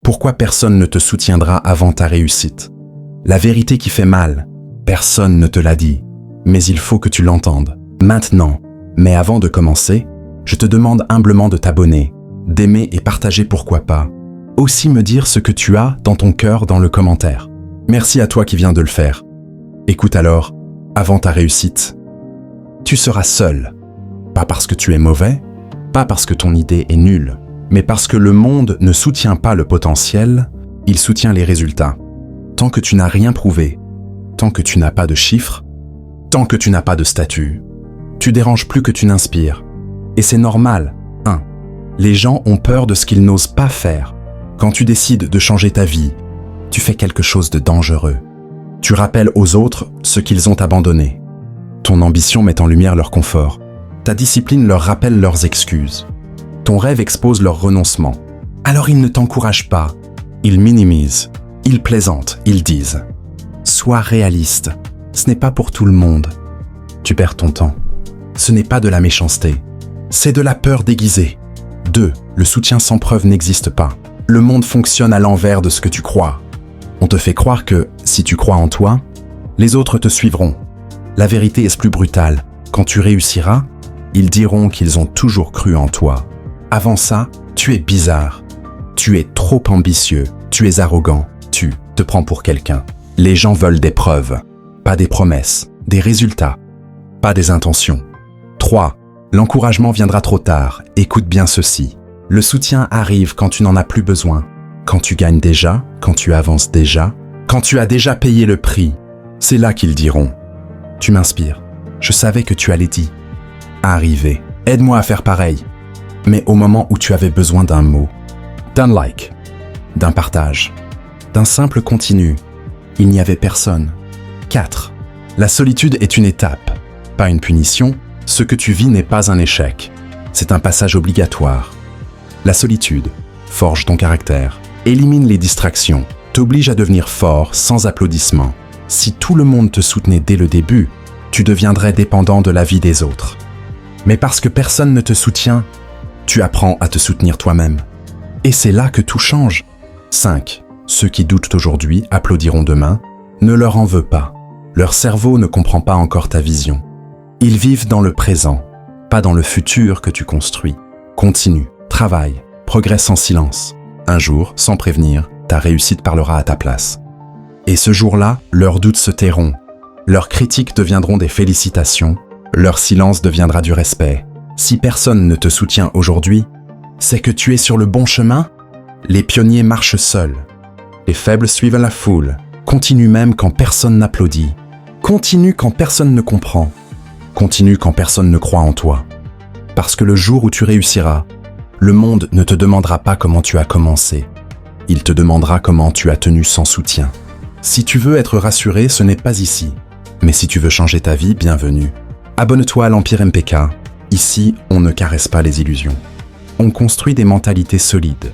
Pourquoi personne ne te soutiendra avant ta réussite? La vérité qui fait mal, personne ne te l'a dit, mais il faut que tu l'entendes. Maintenant, mais avant de commencer, je te demande humblement de t'abonner, d'aimer et partager pourquoi pas. Aussi me dire ce que tu as dans ton cœur dans le commentaire. Merci à toi qui viens de le faire. Écoute alors, avant ta réussite, tu seras seul. Pas parce que tu es mauvais, pas parce que ton idée est nulle, mais parce que le monde ne soutient pas le potentiel, il soutient les résultats. Tant que tu n'as rien prouvé, tant que tu n'as pas de chiffres, tant que tu n'as pas de statut, tu déranges plus que tu n'inspires. Et c'est normal. 1. Les gens ont peur de ce qu'ils n'osent pas faire. Quand tu décides de changer ta vie, tu fais quelque chose de dangereux. Tu rappelles aux autres ce qu'ils ont abandonné. Ton ambition met en lumière leur confort. Ta discipline leur rappelle leurs excuses. Ton rêve expose leur renoncement. Alors ils ne t'encouragent pas. Ils minimisent. Ils plaisantent. Ils disent « Sois réaliste. Ce n'est pas pour tout le monde. » Tu perds ton temps. Ce n'est pas de la méchanceté. C'est de la peur déguisée. 2. Le soutien sans preuve n'existe pas. Le monde fonctionne à l'envers de ce que tu crois. On te fait croire que, si tu crois en toi, les autres te suivront. La vérité est plus brutale. Quand tu réussiras, ils diront qu'ils ont toujours cru en toi. Avant ça, tu es bizarre. Tu es trop ambitieux. Tu es arrogant. Tu te prends pour quelqu'un. Les gens veulent des preuves, pas des promesses, des résultats, pas des intentions. 3. L'encouragement viendra trop tard. Écoute bien ceci. Le soutien arrive quand tu n'en as plus besoin. Quand tu gagnes déjà, quand tu avances déjà, quand tu as déjà payé le prix. C'est là qu'ils diront « Tu m'inspires. Je savais que tu allais dire. Arriver. Aide-moi à faire pareil. » Mais au moment où tu avais besoin d'un mot, d'un like, d'un partage, d'un simple continu, il n'y avait personne. 4. La solitude est une étape, pas une punition. Ce que tu vis n'est pas un échec. C'est un passage obligatoire. La solitude forge ton caractère, élimine les distractions, t'oblige à devenir fort sans applaudissements. Si tout le monde te soutenait dès le début, tu deviendrais dépendant de l'avis des autres. Mais parce que personne ne te soutient, tu apprends à te soutenir toi-même. Et c'est là que tout change. 5. Ceux qui doutent aujourd'hui applaudiront demain. Ne leur en veux pas. Leur cerveau ne comprend pas encore ta vision. Ils vivent dans le présent, pas dans le futur que tu construis. Continue, travaille, progresse en silence. Un jour, sans prévenir, ta réussite parlera à ta place. Et ce jour-là, leurs doutes se tairont. Leurs critiques deviendront des félicitations. Leur silence deviendra du respect. Si personne ne te soutient aujourd'hui, c'est que tu es sur le bon chemin. Les pionniers marchent seuls. Les faibles suivent la foule. Continue même quand personne n'applaudit. Continue quand personne ne comprend. Continue quand personne ne croit en toi. Parce que le jour où tu réussiras, le monde ne te demandera pas comment tu as commencé. Il te demandera comment tu as tenu sans soutien. Si tu veux être rassuré, ce n'est pas ici. Mais si tu veux changer ta vie, bienvenue. Abonne-toi à l'Empire MPK. Ici, on ne caresse pas les illusions. On construit des mentalités solides.